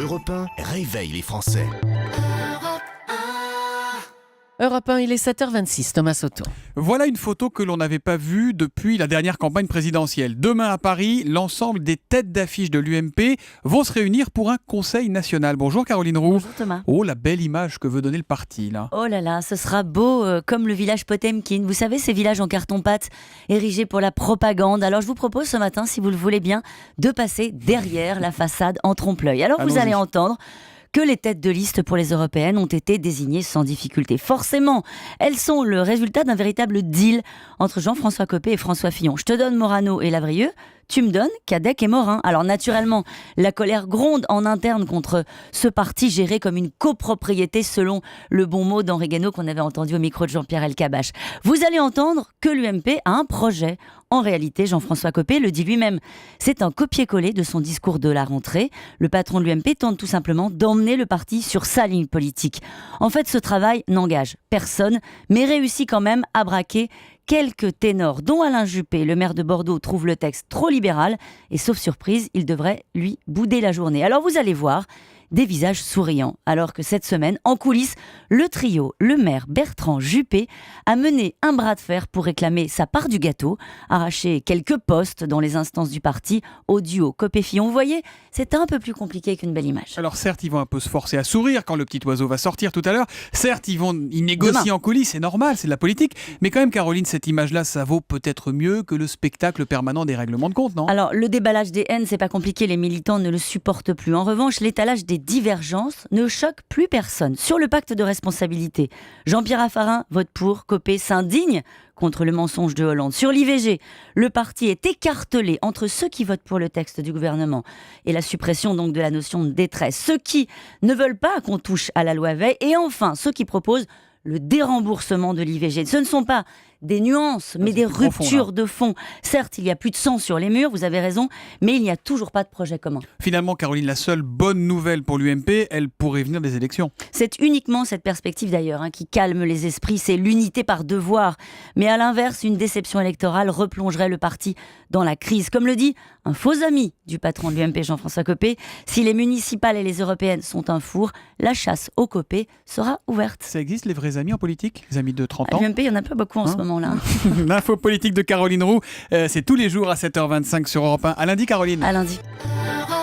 Europe 1 réveille les Français. Europe 1, il est 7h26, Thomas Soto. Voilà une photo que l'on n'avait pas vue depuis la dernière campagne présidentielle. Demain à Paris, l'ensemble des têtes d'affiche de l'UMP vont se réunir pour un conseil national. Bonjour Caroline Roux. Bonjour Thomas. Oh, la belle image que veut donner le parti là. Oh là là, ce sera beau comme le village Potemkin. Vous savez, ces villages en carton-pâte érigés pour la propagande. Alors je vous propose ce matin, si vous le voulez bien, de passer derrière la façade en trompe-l'œil. Alors vous Allons-y. allez entendre que les têtes de liste pour les européennes ont été désignées sans difficulté. Forcément, elles sont le résultat d'un véritable deal entre Jean-François Copé et François Fillon. Je te donne Morano et Lavrieux, tu me donnes Cadec et Morin. Alors naturellement, la colère gronde en interne contre ce parti géré comme une copropriété selon le bon mot d'Henri Guénaud qu'on avait entendu au micro de Jean-Pierre Elkabbach. Vous allez entendre que l'UMP a un projet. En réalité, Jean-François Copé le dit lui-même. C'est un copier-coller de son discours de la rentrée. Le patron de l'UMP tente tout simplement d'emmener le parti sur sa ligne politique. En fait, ce travail n'engage personne, mais réussit quand même à braquer quelques ténors, dont Alain Juppé, le maire de Bordeaux, trouve le texte trop libéral et, sauf surprise, il devrait lui bouder la journée. Alors vous allez voir des visages souriants, alors que cette semaine, en coulisses, le trio, le maire Bertrand Juppé, a mené un bras de fer pour réclamer sa part du gâteau, arracher quelques postes dans les instances du parti au duo Copé-Fillon. Vous voyez, c'est un peu plus compliqué qu'une belle image. Alors certes, ils vont un peu se forcer à sourire quand le petit oiseau va sortir tout à l'heure. Certes, ils négocient Demain. en coulisses, c'est normal, c'est de la politique. Mais quand même, Caroline, cette image-là, ça vaut peut-être mieux que le spectacle permanent des règlements de compte, non ? Alors, le déballage des haines, c'est pas compliqué, les militants ne le supportent plus. En revanche, l'étalage des divergences ne choque plus personne. Sur le pacte de responsabilité, Jean-Pierre Raffarin vote pour, Copé s'indigne contre le mensonge de Hollande. Sur l'IVG, le parti est écartelé entre ceux qui votent pour le texte du gouvernement et la suppression donc de la notion de détresse, ceux qui ne veulent pas qu'on touche à la loi Veil et enfin ceux qui proposent le déremboursement de l'IVG. Ce ne sont pas des nuances, mais des plus profond, ruptures là. de fond. Certes, il y a plus de sang sur les murs, vous avez raison, mais il n'y a toujours pas de projet commun. Finalement, Caroline, la seule bonne nouvelle pour l'UMP, elle pourrait venir des élections. C'est uniquement cette perspective d'ailleurs qui calme les esprits, c'est l'unité par devoir. Mais à l'inverse, une déception électorale replongerait le parti dans la crise. Comme le dit un faux ami du patron de l'UMP, Jean-François Copé, si les municipales et les européennes sont un four, la chasse au Copé sera ouverte. Ça existe les vrais amis en politique ? Les amis de 30 À ans ? l'UMP, il n'y en a pas beaucoup en ce moment-là. L'info politique de Caroline Roux, c'est tous les jours à 7h25 sur Europe 1. À lundi, Caroline. À lundi. Europe